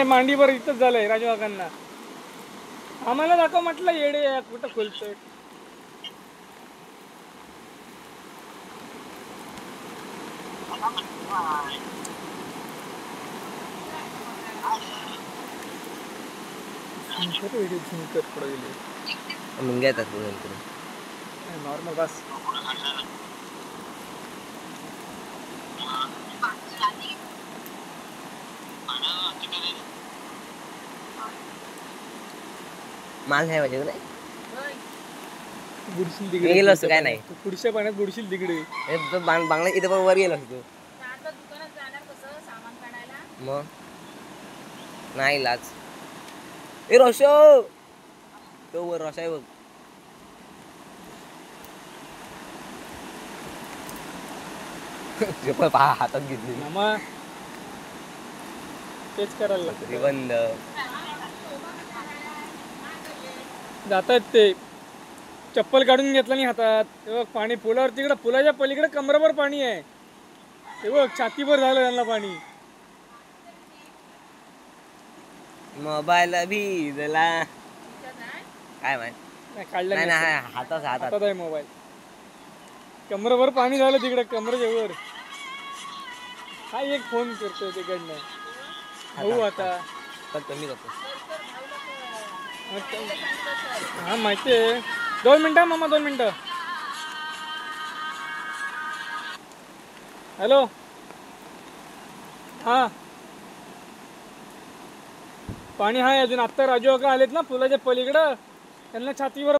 मांडीवर इथंच झालंय राजवाकांना. आम्हाला दाखव म्हटलं येडे कुठं खोलतोय. नॉर्मल बस माल नाही पाहिजे नाही बुडशील मी तिकडे. गेलो असतो काय नाही. पुढच्या पाण्यात बुडशील तिकडे. बांगला इथे पण वर गेलो असतो. मग नाही लाज. ए रोशो तो वर रोशा बघ. हातात घेतली मामा तेच करायला लागतं. बंद जातात ते चप्पल काढून घेतलं नाही हातात. ते बघ पाणी पुलावर तिकडं पुलाच्या पलीकडे कमराभर पाणी आहे. ते बघ छातीभर झालं त्यांना पाणी. मोबाईल भिजला काय माहित काढलं नाही नाही. हातात आहे मोबाईल. कमराभर पाणी झालं तिकडे कमरेच्या वर. हा एक फोन करतोय तिकडनं भाऊ आता कमी करतो. हा माहिती आहे. 2 मिनिटं मामा 2 मिनिटं. हॅलो हा पाणी हाय अजून. आत्ता राजू काका आलेत ना पुलाच्या पलीकडं. त्यांना छातीवर